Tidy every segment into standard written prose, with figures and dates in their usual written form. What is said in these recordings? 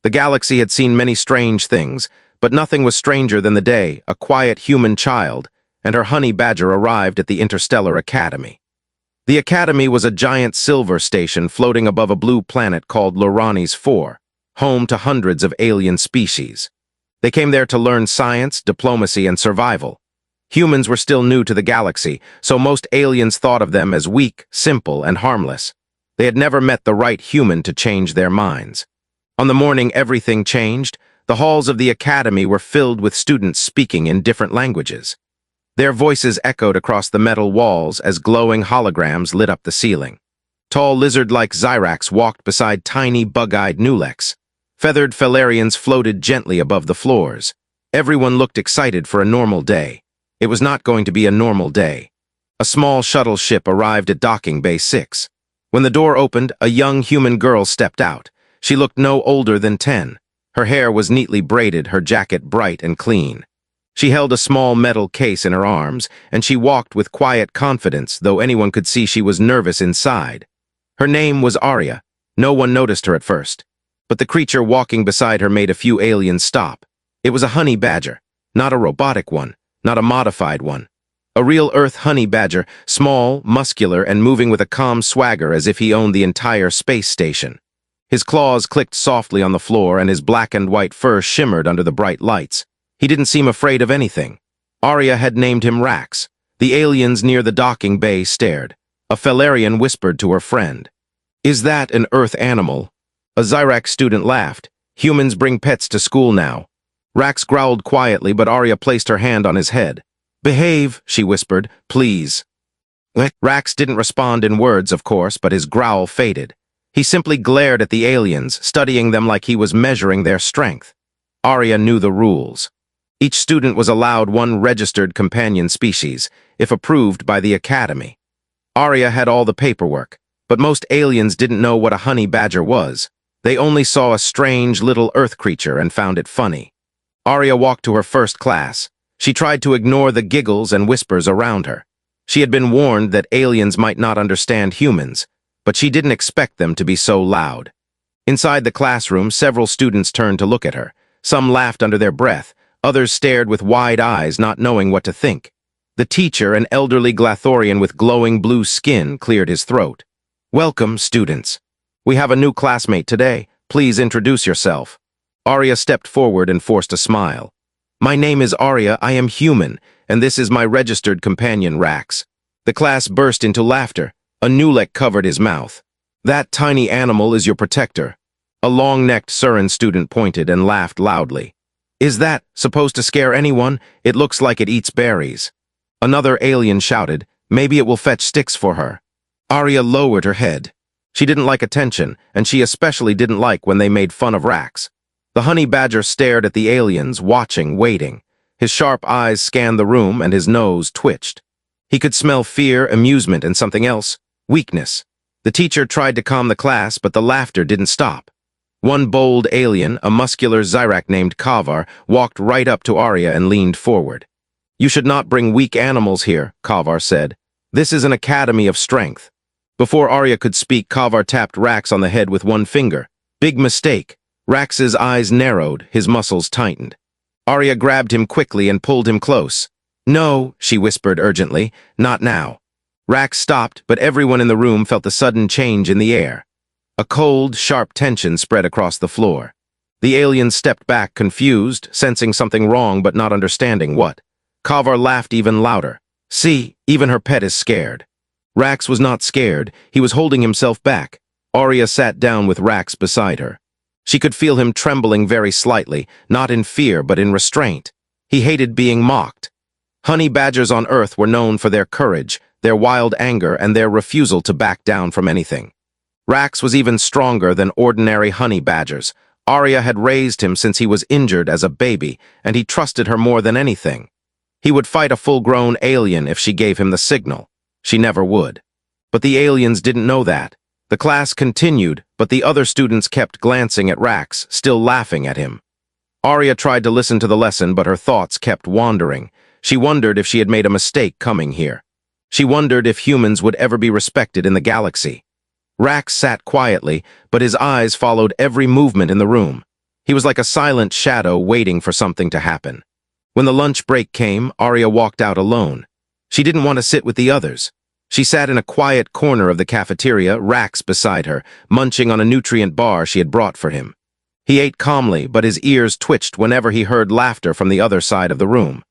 The galaxy had seen many strange things, but nothing was stranger than the day a quiet human child and her honey badger arrived at the Interstellar Academy. The Academy was a giant silver station floating above a blue planet called Lorani's 4, home to hundreds of alien species. They came there to learn science, diplomacy, and survival. Humans were still new to the galaxy, so most aliens thought of them as weak, simple, and harmless. They had never met the right human to change their minds. On the morning everything changed, the halls of the Academy were filled with students speaking in different languages. Their voices echoed across the metal walls as glowing holograms lit up the ceiling. Tall lizard-like Zyrax walked beside tiny bug-eyed Nulex. Feathered Felarians floated gently above the floors. Everyone looked excited for a normal day. It was not going to be a normal day. A small shuttle ship arrived at Docking Bay 6. When the door opened, a young human girl stepped out. She looked no older than 10. Her hair was neatly braided, her jacket bright and clean. She held a small metal case in her arms, and she walked with quiet confidence, though anyone could see she was nervous inside. Her name was Arya. No one noticed her at first. But the creature walking beside her made a few aliens stop. It was a honey badger, not a robotic one, not a modified one. A real Earth honey badger, small, muscular, and moving with a calm swagger as if he owned the entire space station. His claws clicked softly on the floor, and his black and white fur shimmered under the bright lights. He didn't seem afraid of anything. Arya had named him Rax. The aliens near the docking bay stared. A Felarian whispered to her friend, "Is that an Earth animal?" A Zyrax student laughed. "Humans bring pets to school now." Rax growled quietly, but Arya placed her hand on his head. "Behave," she whispered, "please." Rax didn't respond in words, of course, but his growl faded. He simply glared at the aliens, studying them like he was measuring their strength. Arya knew the rules. Each student was allowed one registered companion species, if approved by the Academy. Arya had all the paperwork, but most aliens didn't know what a honey badger was. They only saw a strange little Earth creature and found it funny. Arya walked to her first class. She tried to ignore the giggles and whispers around her. She had been warned that aliens might not understand humans, but she didn't expect them to be so loud. Inside the classroom, several students turned to look at her. Some laughed under their breath. Others stared with wide eyes, not knowing what to think. The teacher, an elderly Glathorian with glowing blue skin, cleared his throat. "Welcome, students. We have a new classmate today. Please introduce yourself." Arya stepped forward and forced a smile. "My name is Arya, I am human, and this is my registered companion, Rax." The class burst into laughter. A Nulek covered his mouth. "That tiny animal is your protector." A long-necked Surin student pointed and laughed loudly. "Is that supposed to scare anyone? It looks like it eats berries." Another alien shouted, "Maybe it will fetch sticks for her." Arya lowered her head. She didn't like attention, and she especially didn't like when they made fun of Rax. The honey badger stared at the aliens, watching, waiting. His sharp eyes scanned the room, and his nose twitched. He could smell fear, amusement, and something else, weakness. The teacher tried to calm the class, but the laughter didn't stop. One bold alien, a muscular Zyrak named Kavar, walked right up to Arya and leaned forward. "You should not bring weak animals here," Kavar said. "This is an academy of strength." Before Arya could speak, Kavar tapped Rax on the head with one finger. Big mistake. Rax's eyes narrowed, his muscles tightened. Arya grabbed him quickly and pulled him close. "No," she whispered urgently, "not now." Rax stopped, but everyone in the room felt a sudden change in the air. A cold, sharp tension spread across the floor. The aliens stepped back, confused, sensing something wrong but not understanding what. Kavar laughed even louder. "See, even her pet is scared." Rax was not scared. He was holding himself back. Arya sat down with Rax beside her. She could feel him trembling very slightly, not in fear but in restraint. He hated being mocked. Honey badgers on Earth were known for their courage, their wild anger, and their refusal to back down from anything. Rax was even stronger than ordinary honey badgers. Arya had raised him since he was injured as a baby, and he trusted her more than anything. He would fight a full-grown alien if she gave him the signal. She never would. But the aliens didn't know that. The class continued, but the other students kept glancing at Rax, still laughing at him. Arya tried to listen to the lesson, but her thoughts kept wandering. She wondered if she had made a mistake coming here. She wondered if humans would ever be respected in the galaxy. Rax sat quietly, but his eyes followed every movement in the room. He was like a silent shadow waiting for something to happen. When the lunch break came, Arya walked out alone. She didn't want to sit with the others. She sat in a quiet corner of the cafeteria, Rax beside her, munching on a nutrient bar she had brought for him. He ate calmly, but his ears twitched whenever he heard laughter from the other side of the room.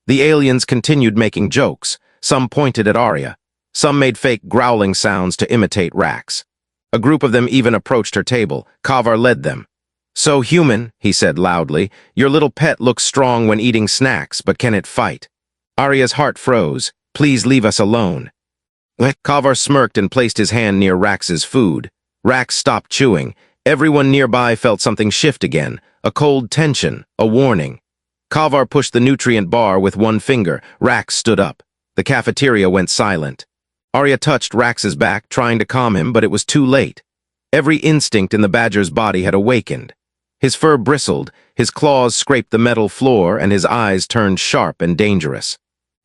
The aliens continued making jokes. Some pointed at Arya. Some made fake growling sounds to imitate Rax. A group of them even approached her table. Kavar led them. "So human," he said loudly, "your little pet looks strong when eating snacks, but can it fight?" Arya's heart froze. "Please leave us alone." Kavar smirked and placed his hand near Rax's food. Rax stopped chewing. Everyone nearby felt something shift again, a cold tension, a warning. Kavar pushed the nutrient bar with one finger. Rax stood up. The cafeteria went silent. Arya touched Rax's back, trying to calm him, but it was too late. Every instinct in the badger's body had awakened. His fur bristled, his claws scraped the metal floor, and his eyes turned sharp and dangerous.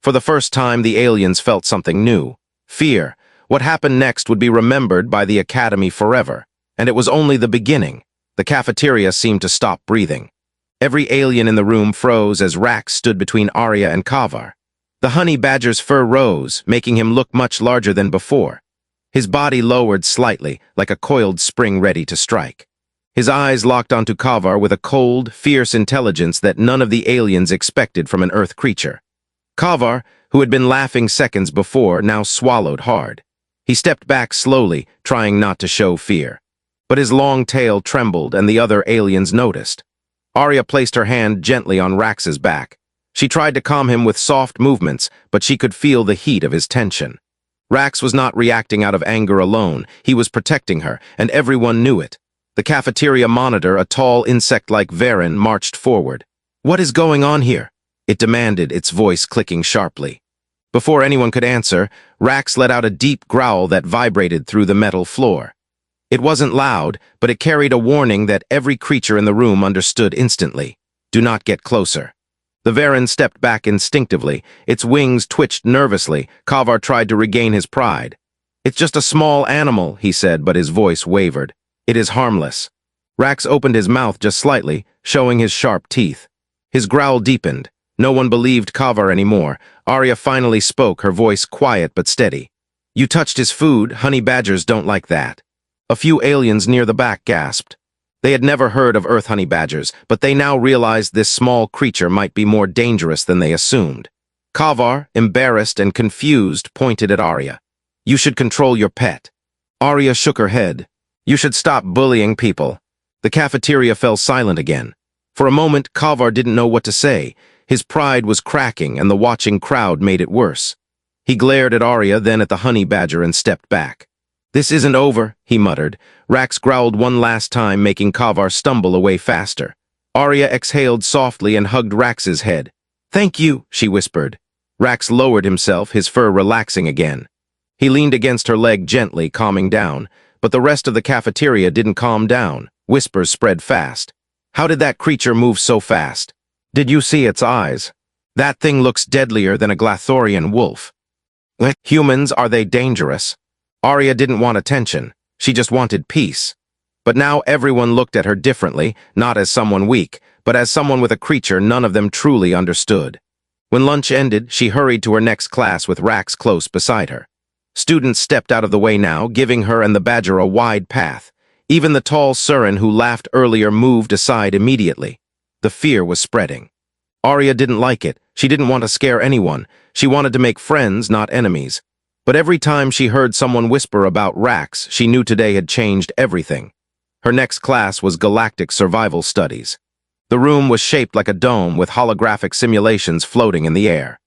For the first time, the aliens felt something new. Fear. What happened next would be remembered by the Academy forever. And it was only the beginning. The cafeteria seemed to stop breathing. Every alien in the room froze as Rax stood between Arya and Kavar. The honey badger's fur rose, making him look much larger than before. His body lowered slightly, like a coiled spring ready to strike. His eyes locked onto Kavar with a cold, fierce intelligence that none of the aliens expected from an Earth creature. Kavar, who had been laughing seconds before, now swallowed hard. He stepped back slowly, trying not to show fear. But his long tail trembled, and the other aliens noticed. Arya placed her hand gently on Rax's back. She tried to calm him with soft movements, but she could feel the heat of his tension. Rax was not reacting out of anger alone. He was protecting her, and everyone knew it. The cafeteria monitor, a tall insect-like Varen, marched forward. "What is going on here?" it demanded, its voice clicking sharply. Before anyone could answer, Rax let out a deep growl that vibrated through the metal floor. It wasn't loud, but it carried a warning that every creature in the room understood instantly. "Do not get closer." The Varen stepped back instinctively. Its wings twitched nervously. Kavar tried to regain his pride. "It's just a small animal," he said, but his voice wavered. "It is harmless." Rax opened his mouth just slightly, showing his sharp teeth. His growl deepened. No one believed Kavar anymore. Arya finally spoke, her voice quiet but steady. "You touched his food. Honey badgers don't like that." A few aliens near the back gasped. They had never heard of Earth honey badgers, but they now realized this small creature might be more dangerous than they assumed. Kavar, embarrassed and confused, pointed at Arya. "You should control your pet." Arya shook her head. "You should stop bullying people." The cafeteria fell silent again. For a moment, Kavar didn't know what to say. His pride was cracking, and the watching crowd made it worse. He glared at Arya, then at the honey badger, and stepped back. "This isn't over," he muttered. Rax growled one last time, making Kavar stumble away faster. Arya exhaled softly and hugged Rax's head. "Thank you," she whispered. Rax lowered himself, his fur relaxing again. He leaned against her leg gently, calming down, but the rest of the cafeteria didn't calm down. Whispers spread fast. "How did that creature move so fast? Did you see its eyes? That thing looks deadlier than a Glathorian wolf." "Humans, are they dangerous?" Arya didn't want attention. She just wanted peace. But now everyone looked at her differently, not as someone weak, but as someone with a creature none of them truly understood. When lunch ended, she hurried to her next class with Rax close beside her. Students stepped out of the way now, giving her and the badger a wide path. Even the tall Surin who laughed earlier moved aside immediately. The fear was spreading. Arya didn't like it. She didn't want to scare anyone. She wanted to make friends, not enemies. But every time she heard someone whisper about Rax, she knew today had changed everything. Her next class was Galactic Survival Studies. The room was shaped like a dome with holographic simulations floating in the air.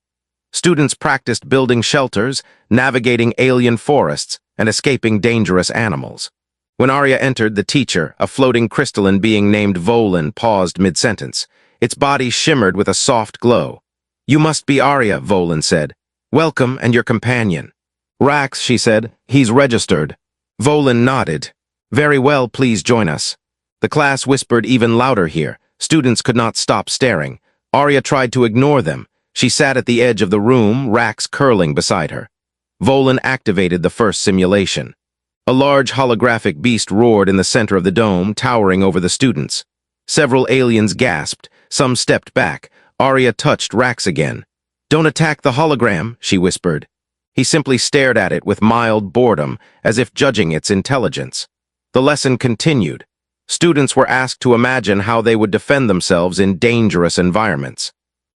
Students practiced building shelters, navigating alien forests, and escaping dangerous animals. When Arya entered, the teacher, a floating crystalline being named Volin, paused mid-sentence. Its body shimmered with a soft glow. "You must be Arya," Volin said. "Welcome, and your companion." "Rax," she said. "He's registered." Volin nodded. "Very well, please join us." The class whispered even louder here. Students could not stop staring. Arya tried to ignore them. She sat at the edge of the room, Rax curling beside her. Volin activated the first simulation. A large holographic beast roared in the center of the dome, towering over the students. Several aliens gasped. Some stepped back. Arya touched Rax again. "Don't attack the hologram," she whispered. He simply stared at it with mild boredom, as if judging its intelligence. The lesson continued. Students were asked to imagine how they would defend themselves in dangerous environments.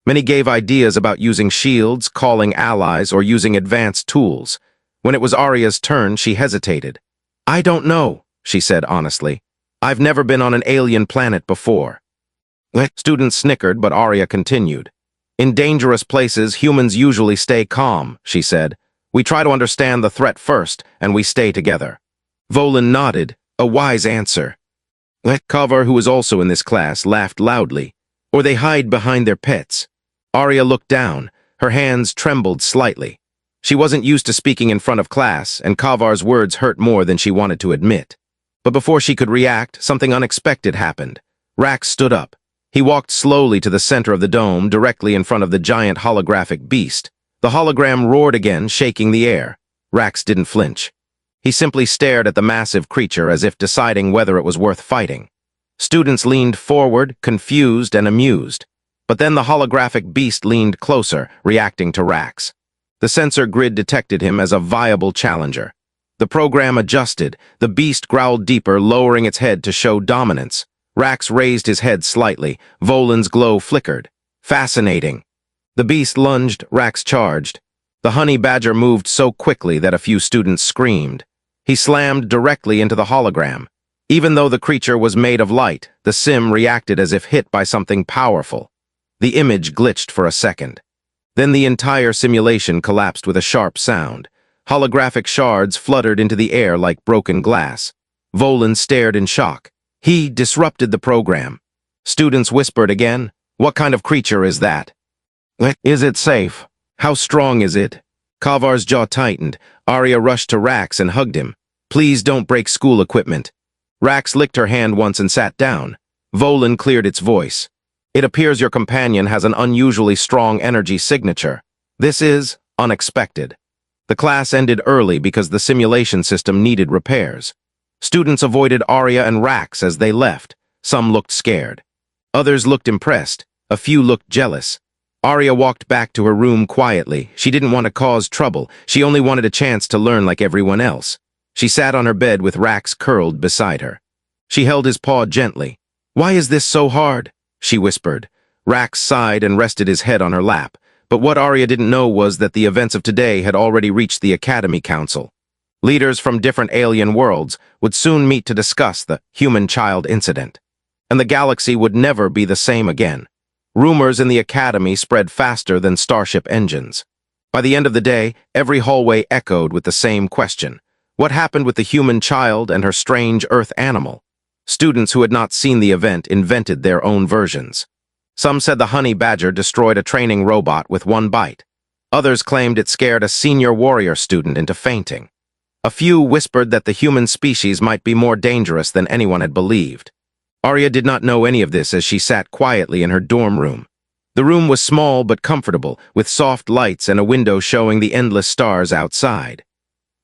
Many gave ideas about using shields, calling allies, or using advanced tools. When it was Arya's turn, she hesitated. "I don't know," she said honestly. "I've never been on an alien planet before." Students snickered, but Arya continued. "In dangerous places, humans usually stay calm," she said. "We try to understand the threat first, and we stay together." Volan nodded, a wise answer. Kavar, who was also in this class, laughed loudly. "Or they hide behind their pets." Arya looked down. Her hands trembled slightly. She wasn't used to speaking in front of class, and Kavar's words hurt more than she wanted to admit. But before she could react, something unexpected happened. Rax stood up. He walked slowly to the center of the dome, directly in front of the giant holographic beast. The hologram roared again, shaking the air. Rax didn't flinch. He simply stared at the massive creature as if deciding whether it was worth fighting. Students leaned forward, confused and amused. But then the holographic beast leaned closer, reacting to Rax. The sensor grid detected him as a viable challenger. The program adjusted. The beast growled deeper, lowering its head to show dominance. Rax raised his head slightly. Volan's glow flickered. "Fascinating." The beast lunged. Rax charged. The honey badger moved so quickly that a few students screamed. He slammed directly into the hologram. Even though the creature was made of light, the sim reacted as if hit by something powerful. The image glitched for a second. Then the entire simulation collapsed with a sharp sound. Holographic shards fluttered into the air like broken glass. Volan stared in shock. He disrupted the program. Students whispered again, "What kind of creature is that?" "Is it safe? How strong is it?" Kavar's jaw tightened. Arya rushed to Rax and hugged him. "Please don't break school equipment." Rax licked her hand once and sat down. Volan cleared its voice. "It appears your companion has an unusually strong energy signature. This is unexpected." The class ended early because the simulation system needed repairs. Students avoided Arya and Rax as they left. Some looked scared. Others looked impressed. A few looked jealous. Arya walked back to her room quietly. She didn't want to cause trouble. She only wanted a chance to learn like everyone else. She sat on her bed with Rax curled beside her. She held his paw gently. "Why is this so hard?" she whispered. Rax sighed and rested his head on her lap. But what Arya didn't know was that the events of today had already reached the Academy Council. Leaders from different alien worlds would soon meet to discuss the human-child incident. And the galaxy would never be the same again. Rumors in the Academy spread faster than starship engines. By the end of the day, every hallway echoed with the same question. What happened with the human child and her strange Earth animal? Students who had not seen the event invented their own versions. Some said the honey badger destroyed a training robot with one bite. Others claimed it scared a senior warrior student into fainting. A few whispered that the human species might be more dangerous than anyone had believed. Arya did not know any of this as she sat quietly in her dorm room. The room was small but comfortable, with soft lights and a window showing the endless stars outside.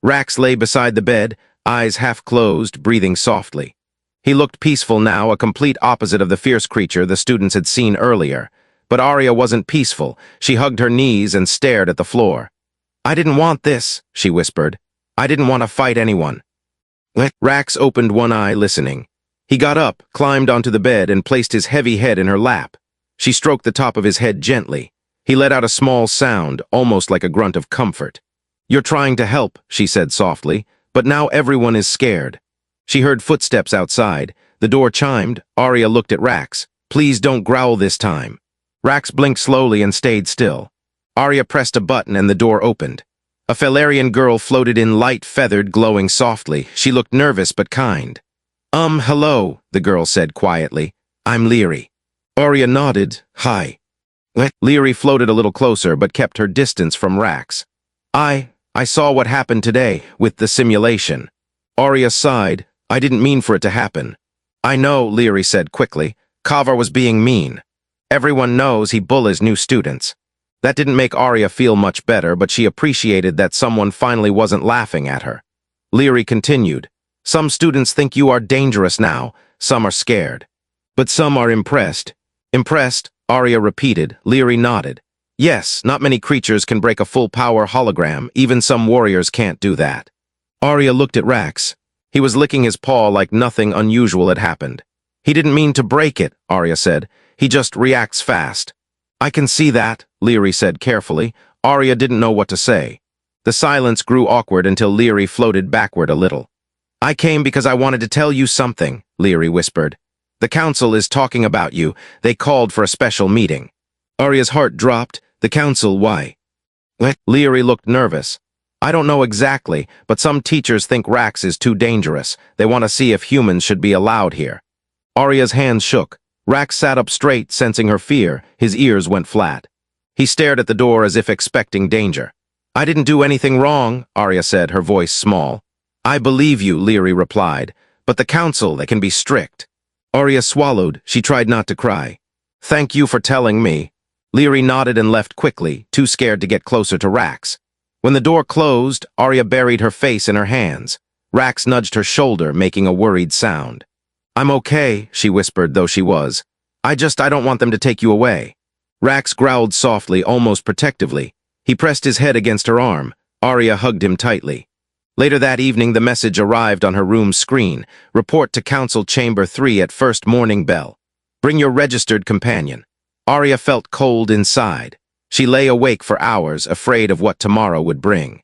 Rax lay beside the bed, eyes half closed, breathing softly. He looked peaceful now, a complete opposite of the fierce creature the students had seen earlier. But Arya wasn't peaceful. She hugged her knees and stared at the floor. "I didn't want this," she whispered. "I didn't want to fight anyone." Rax opened one eye, listening. He got up, climbed onto the bed, and placed his heavy head in her lap. She stroked the top of his head gently. He let out a small sound, almost like a grunt of comfort. "You're trying to help," she said softly, "but now everyone is scared." She heard footsteps outside. The door chimed. Arya looked at Rax. "Please don't growl this time." Rax blinked slowly and stayed still. Arya pressed a button and the door opened. A Felarian girl floated in, light, feathered, glowing softly. She looked nervous but kind. Hello," the girl said quietly. "I'm Leary." Arya nodded. "Hi." Leary floated a little closer but kept her distance from Rax. I saw what happened today, with the simulation." Arya sighed. "I didn't mean for it to happen." "I know," Leary said quickly. "Kavar was being mean. Everyone knows he bullies new students." That didn't make Arya feel much better, but she appreciated that someone finally wasn't laughing at her. Leary continued. "Some students think you are dangerous now, some are scared. But some are impressed. Impressed, Arya repeated. Leary nodded. Yes, not many creatures can break a full-power hologram. Even some warriors can't do that. Arya looked at Rax. He was licking his paw like nothing unusual had happened. He didn't mean to break it, Arya said. He just reacts fast. I can see that, Leary said carefully. Arya didn't know what to say. The silence grew awkward until Leary floated backward a little. I came because I wanted to tell you something, Leary whispered. The council is talking about you. They called for a special meeting. Arya's heart dropped. The council, why? Leary looked nervous. I don't know exactly, but some teachers think Rax is too dangerous. They want to see if humans should be allowed here. Arya's hands shook. Rax sat up straight, sensing her fear. His ears went flat. He stared at the door as if expecting danger. I didn't do anything wrong, Arya said, her voice small. I believe you, Leary replied, but the council, they can be strict. Arya swallowed. She tried not to cry. Thank you for telling me. Leary nodded and left quickly, too scared to get closer to Rax. When the door closed, Arya buried her face in her hands. Rax nudged her shoulder, making a worried sound. I'm okay, she whispered, though she was. I don't want them to take you away. Rax growled softly, almost protectively. He pressed his head against her arm. Arya hugged him tightly. Later that evening, the message arrived on her room's screen. Report to Council Chamber 3 at first morning bell. Bring your registered companion. Arya felt cold inside. She lay awake for hours, afraid of what tomorrow would bring.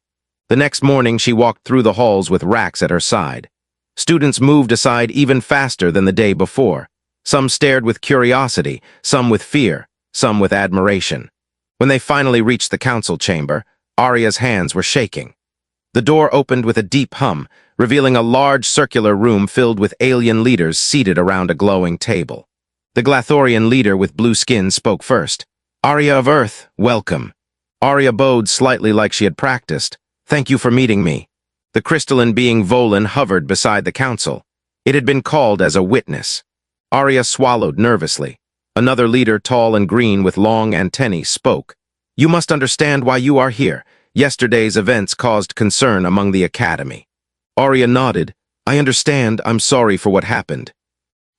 The next morning, she walked through the halls with Rax at her side. Students moved aside even faster than the day before. Some stared with curiosity, some with fear, some with admiration. When they finally reached the council chamber, Arya's hands were shaking. The door opened with a deep hum, revealing a large circular room filled with alien leaders seated around a glowing table. The Glathorian leader with blue skin spoke first. Arya of Earth, welcome. Arya bowed slightly like she had practiced. Thank you for meeting me. The crystalline being Volin hovered beside the council. It had been called as a witness. Arya swallowed nervously. Another leader, tall and green with long antennae, spoke. You must understand why you are here. Yesterday's events caused concern among the academy. Arya nodded. I understand. I'm sorry for what happened.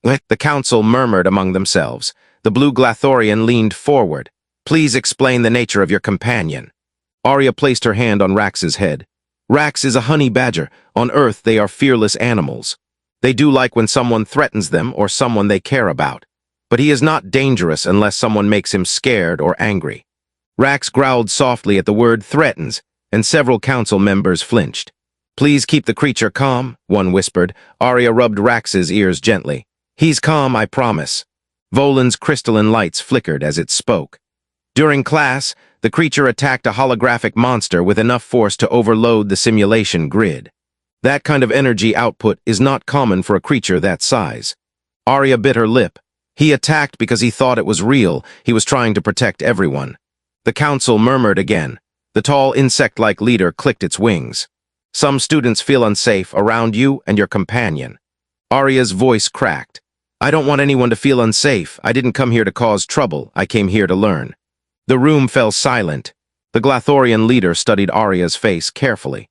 The council murmured among themselves. The blue Glathorian leaned forward. Please explain the nature of your companion. Arya placed her hand on Rax's head. Rax is a honey badger. On Earth, they are fearless animals. They do like when someone threatens them or someone they care about. But he is not dangerous unless someone makes him scared or angry. Rax growled softly at the word threatens, and several council members flinched. Please keep the creature calm, one whispered. Arya rubbed Rax's ears gently. He's calm, I promise. Volin's crystalline lights flickered as it spoke. During class, the creature attacked a holographic monster with enough force to overload the simulation grid. That kind of energy output is not common for a creature that size. Arya bit her lip. He attacked because he thought it was real. He was trying to protect everyone. The council murmured again. The tall insect-like leader clicked its wings. Some students feel unsafe around you and your companion. Arya's voice cracked. I don't want anyone to feel unsafe. I didn't come here to cause trouble. I came here to learn. The room fell silent. The Glathorian leader studied Arya's face carefully.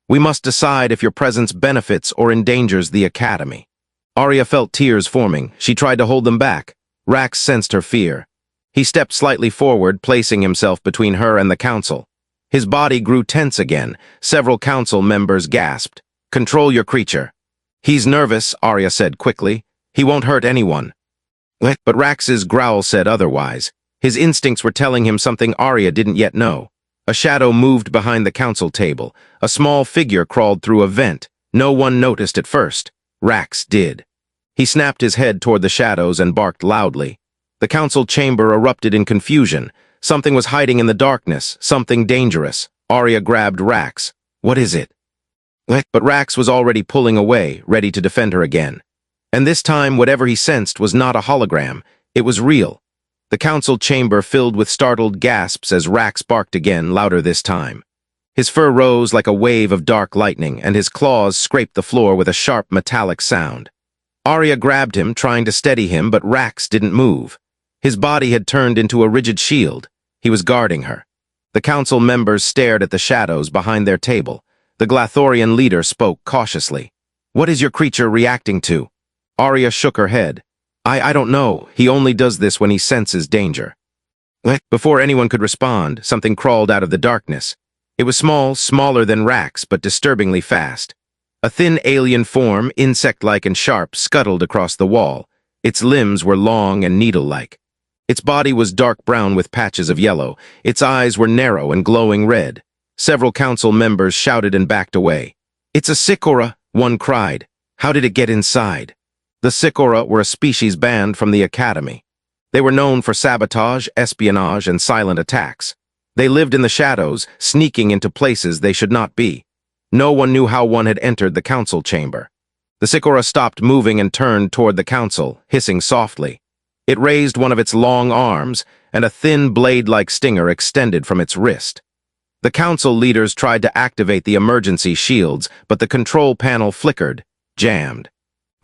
We must decide if your presence benefits or endangers the academy. Arya felt tears forming. She tried to hold them back. Rax sensed her fear. He stepped slightly forward, placing himself between her and the council. His body grew tense again. Several council members gasped. Control your creature. He's nervous, Arya said quickly. He won't hurt anyone. But Rax's growl said otherwise. His instincts were telling him something Arya didn't yet know. A shadow moved behind the council table. A small figure crawled through a vent. No one noticed at first. Rax did. He snapped his head toward the shadows and barked loudly. The council chamber erupted in confusion. Something was hiding in the darkness, something dangerous. Arya grabbed Rax. What is it? But Rax was already pulling away, ready to defend her again. And this time, whatever he sensed was not a hologram. It was real. The council chamber filled with startled gasps as Rax barked again, louder this time. His fur rose like a wave of dark lightning, and his claws scraped the floor with a sharp metallic sound. Arya grabbed him, trying to steady him, but Rax didn't move. His body had turned into a rigid shield. He was guarding her. The council members stared at the shadows behind their table. The Glathorian leader spoke cautiously. What is your creature reacting to? Arya shook her head. I don't know. He only does this when he senses danger. Before anyone could respond, something crawled out of the darkness. It was small, smaller than Rax, but disturbingly fast. A thin alien form, insect-like and sharp, scuttled across the wall. Its limbs were long and needle-like. Its body was dark brown with patches of yellow. Its eyes were narrow and glowing red. Several council members shouted and backed away. "It's a Sikora," one cried. "How did it get inside?" The Sikora were a species banned from the academy. They were known for sabotage, espionage, and silent attacks. They lived in the shadows, sneaking into places they should not be. No one knew how one had entered the council chamber. The Sikora stopped moving and turned toward the council, hissing softly. It raised one of its long arms, and a thin blade-like stinger extended from its wrist. The council leaders tried to activate the emergency shields, but the control panel flickered, jammed.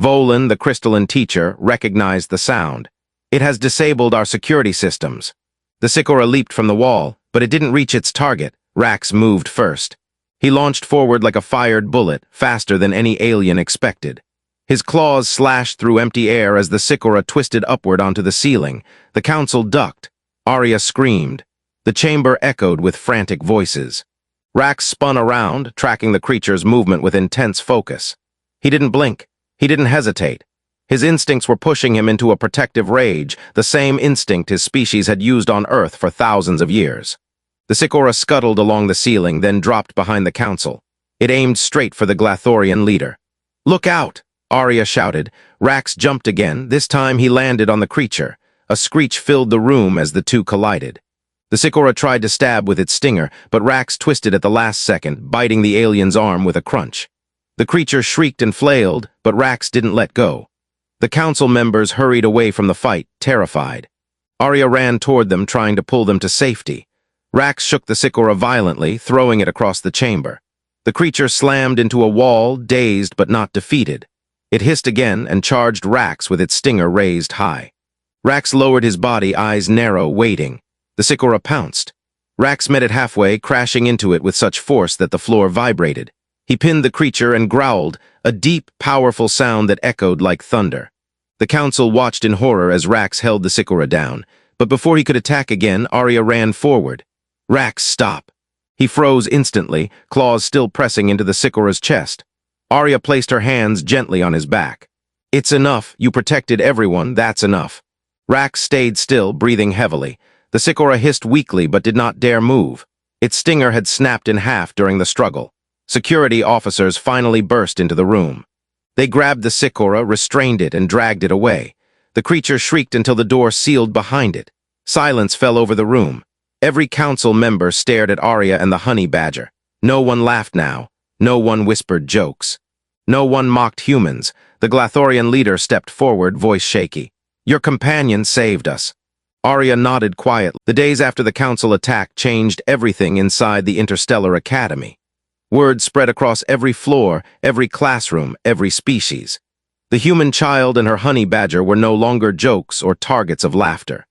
Volan, the crystalline teacher, recognized the sound. "It has disabled our security systems." The Sikora leaped from the wall, but it didn't reach its target. Rax moved first. He launched forward like a fired bullet, faster than any alien expected. His claws slashed through empty air as the Sikora twisted upward onto the ceiling. The council ducked. Arya screamed. The chamber echoed with frantic voices. Rax spun around, tracking the creature's movement with intense focus. He didn't blink. He didn't hesitate. His instincts were pushing him into a protective rage, the same instinct his species had used on Earth for thousands of years. The Sikora scuttled along the ceiling, then dropped behind the council. It aimed straight for the Glathorian leader. "Look out!" Arya shouted. Rax jumped again. This time he landed on the creature. A screech filled the room as the two collided. The Sikora tried to stab with its stinger, but Rax twisted at the last second, biting the alien's arm with a crunch. The creature shrieked and flailed, but Rax didn't let go. The council members hurried away from the fight, terrified. Arya ran toward them, trying to pull them to safety. Rax shook the Sikora violently, throwing it across the chamber. The creature slammed into a wall, dazed but not defeated. It hissed again and charged Rax with its stinger raised high. Rax lowered his body, eyes narrow, waiting. The Sikora pounced. Rax met it halfway, crashing into it with such force that the floor vibrated. He pinned the creature and growled, a deep, powerful sound that echoed like thunder. The council watched in horror as Rax held the Sikora down, but before he could attack again, Arya ran forward. "Rax, stop!" He froze instantly, claws still pressing into the Sikora's chest. Arya placed her hands gently on his back. "It's enough. You protected everyone. That's enough." Rax stayed still, breathing heavily. The Sikora hissed weakly but did not dare move. Its stinger had snapped in half during the struggle. Security officers finally burst into the room. They grabbed the Sikora, restrained it, and dragged it away. The creature shrieked until the door sealed behind it. Silence fell over the room. Every council member stared at Arya and the honey badger. No one laughed now. No one whispered jokes. No one mocked humans. The Glathorian leader stepped forward, voice shaky. "Your companion saved us." Arya nodded quietly. The days after the council attack changed everything inside the Interstellar Academy. Word spread across every floor, every classroom, every species. The human child and her honey badger were no longer jokes or targets of laughter.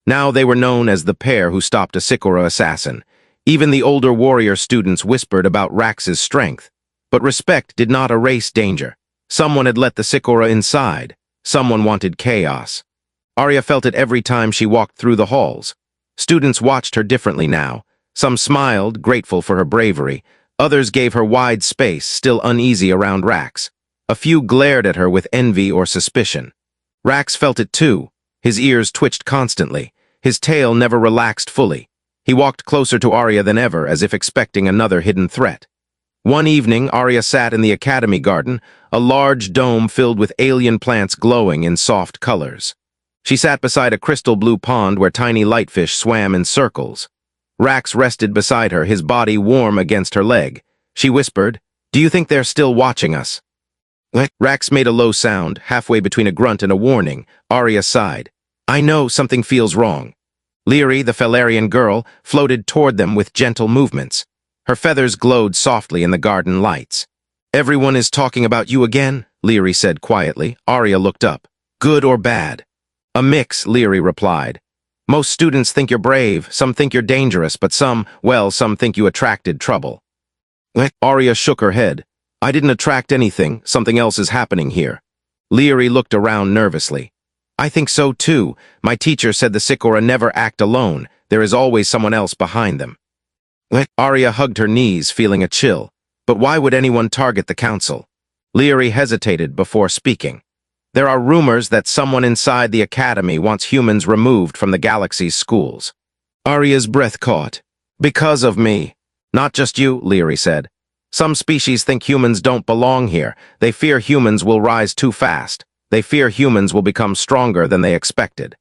Now they were known as the pair who stopped a Sikora assassin. Even the older warrior students whispered about Rax's strength. But respect did not erase danger. Someone had let the Sikora inside. Someone wanted chaos. Arya felt it every time she walked through the halls. Students watched her differently now. Some smiled, grateful for her bravery. Others gave her wide space, still uneasy around Rax. A few glared at her with envy or suspicion. Rax felt it too. His ears twitched constantly. His tail never relaxed fully. He walked closer to Arya than ever, as if expecting another hidden threat. One evening, Arya sat in the academy garden, a large dome filled with alien plants glowing in soft colors. She sat beside a crystal blue pond where tiny lightfish swam in circles. Rax rested beside her, his body warm against her leg. She whispered, "Do you think they're still watching us?" Rax made a low sound, halfway between a grunt and a warning. Arya sighed. "I know something feels wrong." Lyri, the Felarian girl, floated toward them with gentle movements. Her feathers glowed softly in the garden lights. "Everyone is talking about you again," Lyri said quietly. Arya looked up. "Good or bad?" "A mix," Lyri replied. "Most students think you're brave, some think you're dangerous, but some think you attracted trouble." Arya shook her head. "I didn't attract anything. Something else is happening here." Lyri looked around nervously. I think so too. My teacher said the Sikora never act alone. There is always someone else behind them. Arya hugged her knees, feeling a chill. But why would anyone target the council? Leary hesitated before speaking. There are rumors that someone inside the academy wants humans removed from the galaxy's schools. Arya's breath caught. Because of me. Not just you, Leary said. Some species think humans don't belong here. They fear humans will rise too fast. They fear humans will become stronger than they expected.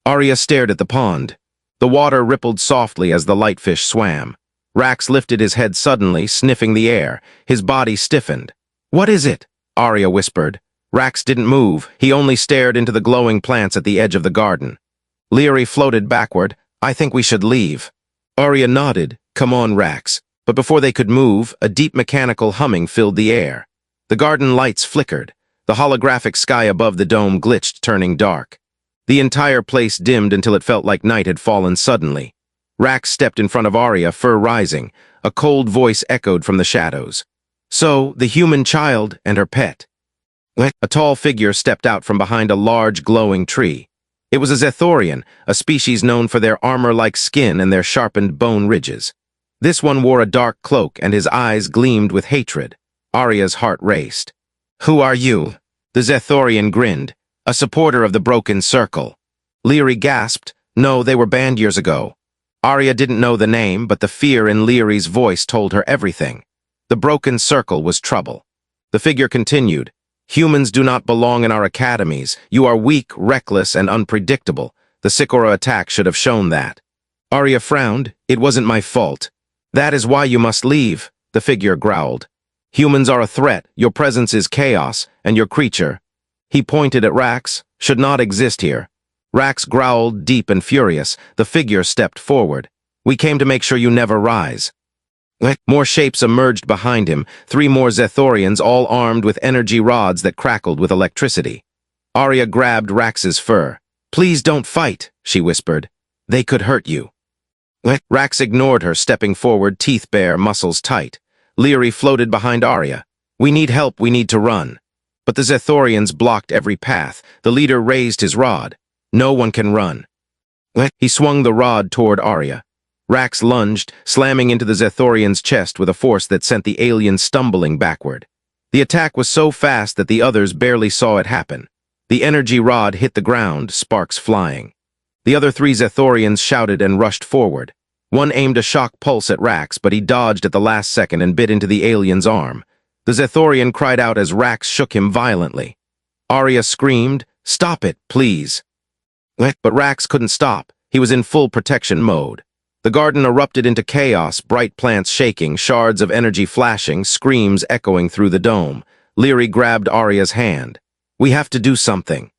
Arya stared at the pond. The water rippled softly as the lightfish swam. Rax lifted his head suddenly, sniffing the air. His body stiffened. What is it? Arya whispered. Rax didn't move. He only stared into the glowing plants at the edge of the garden. Leary floated backward. I think we should leave. Arya nodded. Come on, Rax. But before they could move, a deep mechanical humming filled the air. The garden lights flickered. The holographic sky above the dome glitched, turning dark. The entire place dimmed until it felt like night had fallen suddenly. Rax stepped in front of Arya, fur rising. A cold voice echoed from the shadows. So, the human child and her pet. A tall figure stepped out from behind a large, glowing tree. It was a Zethorian, a species known for their armor-like skin and their sharpened bone ridges. This one wore a dark cloak, and his eyes gleamed with hatred. Arya's heart raced. Who are you? The Zethorian grinned. A supporter of the Broken Circle. Leary gasped. No, they were banned years ago. Arya didn't know the name, but the fear in Leary's voice told her everything. The Broken Circle was trouble. The figure continued. Humans do not belong in our academies. You are weak, reckless, and unpredictable. The Sikora attack should have shown that. Arya frowned. It wasn't my fault. That is why you must leave, the figure growled. Humans are a threat, your presence is chaos, and your creature, he pointed at Rax, should not exist here. Rax growled, deep and furious. The figure stepped forward. We came to make sure you never rise. More shapes emerged behind him, 3 more Zethorians, all armed with energy rods that crackled with electricity. Arya grabbed Rax's fur. Please don't fight, she whispered. They could hurt you. Rax ignored her, stepping forward, teeth bare, muscles tight. Leary floated behind Arya. We need help, we need to run. But the Zethorians blocked every path. The leader raised his rod. No one can run. He swung the rod toward Arya. Rax lunged, slamming into the Zethorian's chest with a force that sent the alien stumbling backward. The attack was so fast that the others barely saw it happen. The energy rod hit the ground, sparks flying. The other 3 Zethorians shouted and rushed forward. One aimed a shock pulse at Rax, but he dodged at the last second and bit into the alien's arm. The Zethorian cried out as Rax shook him violently. Arya screamed, "Stop it, please." But Rax couldn't stop. He was in full protection mode. The garden erupted into chaos, bright plants shaking, shards of energy flashing, screams echoing through the dome. Leary grabbed Arya's hand. We have to do something.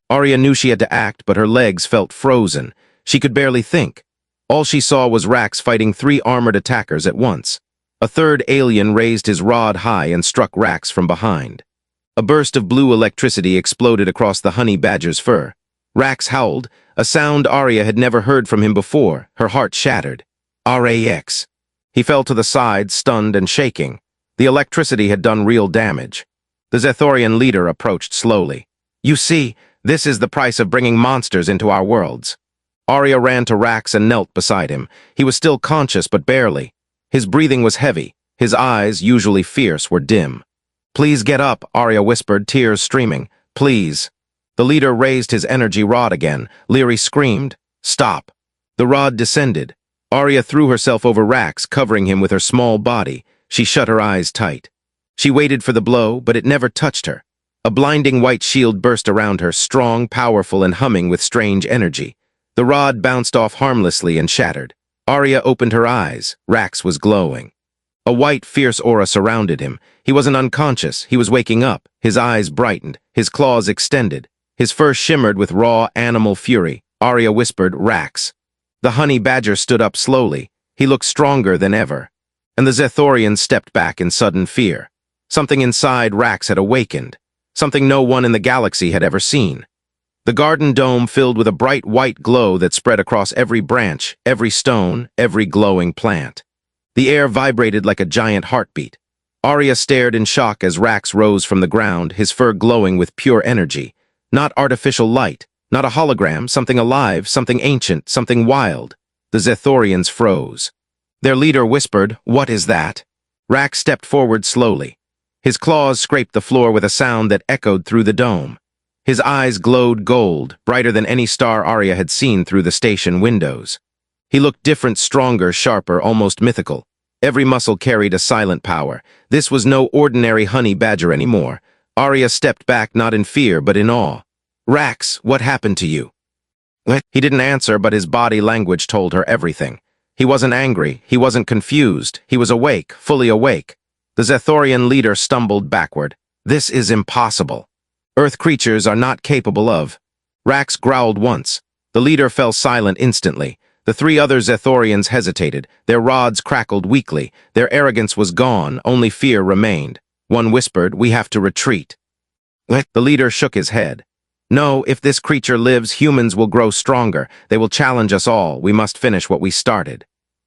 Arya knew she had to act, but her legs felt frozen. She could barely think. All she saw was Rax fighting 3 armored attackers at once. A third alien raised his rod high and struck Rax from behind. A burst of blue electricity exploded across the honey badger's fur. Rax howled, a sound Arya had never heard from him before. Her heart shattered. Rax. He fell to the side, stunned and shaking. The electricity had done real damage. The Zethorian leader approached slowly. You see, this is the price of bringing monsters into our worlds. Arya ran to Rax and knelt beside him. He was still conscious, but barely. His breathing was heavy. His eyes, usually fierce, were dim. Please get up, Arya whispered, tears streaming. Please. The leader raised his energy rod again. Leary screamed. Stop. The rod descended. Arya threw herself over Rax, covering him with her small body. She shut her eyes tight. She waited for the blow, but it never touched her. A blinding white shield burst around her, strong, powerful, and humming with strange energy. The rod bounced off harmlessly and shattered. Arya opened her eyes. Rax was glowing. A white, fierce aura surrounded him. He wasn't unconscious. He was waking up. His eyes brightened. His claws extended. His fur shimmered with raw animal fury. Arya whispered, Rax. The honey badger stood up slowly. He looked stronger than ever. And the Zethorian stepped back in sudden fear. Something inside Rax had awakened. Something no one in the galaxy had ever seen. The garden dome filled with a bright white glow that spread across every branch, every stone, every glowing plant. The air vibrated like a giant heartbeat. Arya stared in shock as Rax rose from the ground, his fur glowing with pure energy. Not artificial light, not a hologram, something alive, something ancient, something wild. The Zethorians froze. Their leader whispered, "What is that?" Rax stepped forward slowly. His claws scraped the floor with a sound that echoed through the dome. His eyes glowed gold, brighter than any star Arya had seen through the station windows. He looked different, stronger, sharper, almost mythical. Every muscle carried a silent power. This was no ordinary honey badger anymore. Arya stepped back, not in fear, but in awe. "Rax, what happened to you?" He didn't answer, but his body language told her everything. He wasn't angry, he wasn't confused, he was awake, fully awake. The Zethorian leader stumbled backward. "This is impossible. Earth creatures are not capable of." Rax growled once. The leader fell silent instantly. The three other Zethorians hesitated. Their rods crackled weakly. Their arrogance was gone, only fear remained. One whispered, "We have to retreat." The leader shook his head. "No, if this creature lives, humans will grow stronger. They will challenge us all. We must finish what we started."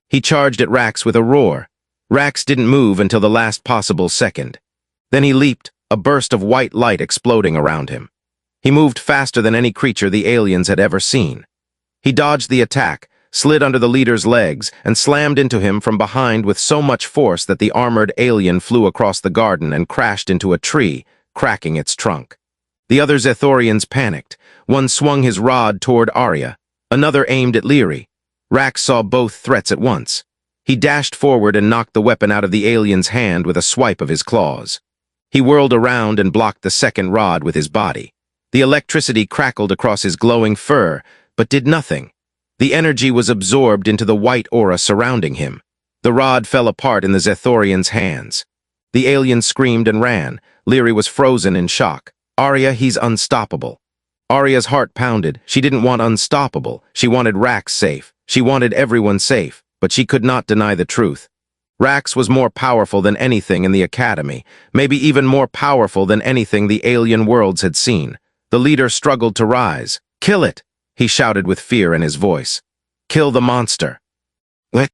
He charged at Rax with a roar. Rax didn't move until the last possible second. Then he leaped, a burst of white light exploding around him. He moved faster than any creature the aliens had ever seen. He dodged the attack, slid under the leader's legs, and slammed into him from behind with so much force that the armored alien flew across the garden and crashed into a tree, cracking its trunk. The other Zethorians panicked. One swung his rod toward Arya. Another aimed at Leary. Rax saw both threats at once. He dashed forward and knocked the weapon out of the alien's hand with a swipe of his claws. He whirled around and blocked the second rod with his body. The electricity crackled across his glowing fur, but did nothing. The energy was absorbed into the white aura surrounding him. The rod fell apart in the Zethorian's hands. The alien screamed and ran. Leary was frozen in shock. "Arya, he's unstoppable." Arya's heart pounded. She didn't want unstoppable. She wanted Rax safe. She wanted everyone safe, but she could not deny the truth. Rax was more powerful than anything in the Academy, maybe even more powerful than anything the alien worlds had seen. The leader struggled to rise. "Kill it!" he shouted with fear in his voice. "Kill the monster."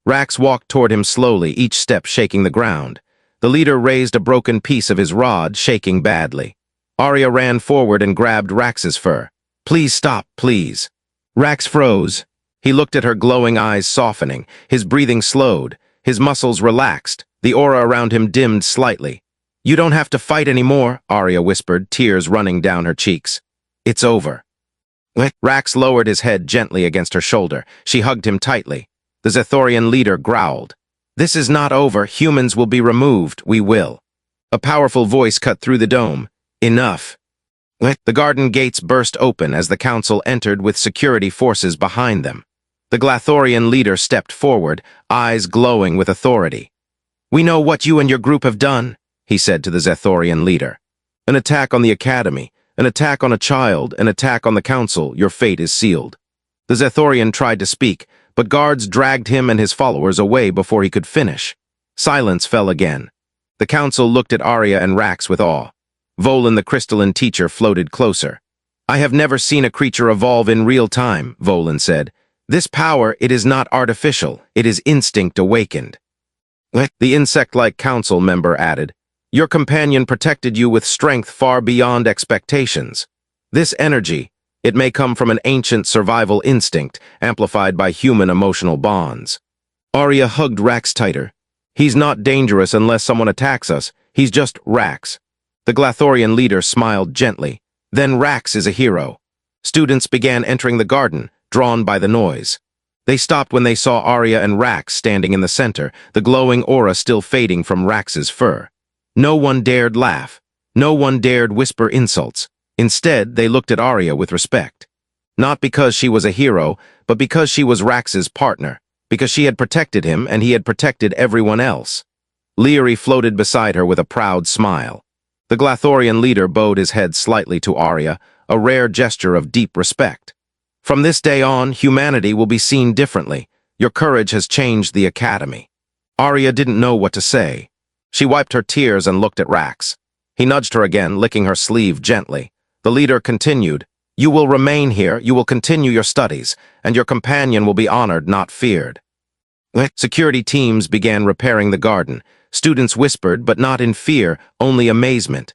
Rax walked toward him slowly, each step shaking the ground. The leader raised a broken piece of his rod, shaking badly. Arya ran forward and grabbed Rax's fur. "Please stop, please." Rax froze. He looked at her, glowing eyes softening. His breathing slowed. His muscles relaxed. The aura around him dimmed slightly. "You don't have to fight anymore," Arya whispered, tears running down her cheeks. "It's over." Rax lowered his head gently against her shoulder. She hugged him tightly. The Zethorian leader growled. "This is not over. Humans will be removed. We will." A powerful voice cut through the dome. "Enough." The garden gates burst open as the council entered with security forces behind them. The Glathorian leader stepped forward, eyes glowing with authority. "We know what you and your group have done," he said to the Zethorian leader. "An attack on the Academy, an attack on a child, an attack on the council. Your fate is sealed." The Zethorian tried to speak, but guards dragged him and his followers away before he could finish. Silence fell again. The council looked at Arya and Rax with awe. Volin, the crystalline teacher, floated closer. "I have never seen a creature evolve in real time," Volin said. "This power, it is not artificial, it is instinct awakened." The insect-like council member added, "Your companion protected you with strength far beyond expectations. This energy, it may come from an ancient survival instinct, amplified by human emotional bonds." Arya hugged Rax tighter. "He's not dangerous unless someone attacks us. He's just Rax." The Glathorian leader smiled gently. "Then Rax is a hero." Students began entering the garden, drawn by the noise. They stopped when they saw Arya and Rax standing in the center, the glowing aura still fading from Rax's fur. No one dared laugh. No one dared whisper insults. Instead, they looked at Arya with respect. Not because she was a hero, but because she was Rax's partner, because she had protected him and he had protected everyone else. Leary floated beside her with a proud smile. The Glathorian leader bowed his head slightly to Arya, a rare gesture of deep respect. "From this day on, humanity will be seen differently. Your courage has changed the Academy." Arya didn't know what to say. She wiped her tears and looked at Rax. He nudged her again, licking her sleeve gently. The leader continued, "You will remain here, you will continue your studies, and your companion will be honored, not feared." Security teams began repairing the garden. Students whispered, but not in fear, only amazement.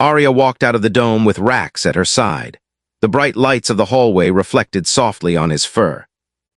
Arya walked out of the dome with Rax at her side. The bright lights of the hallway reflected softly on his fur.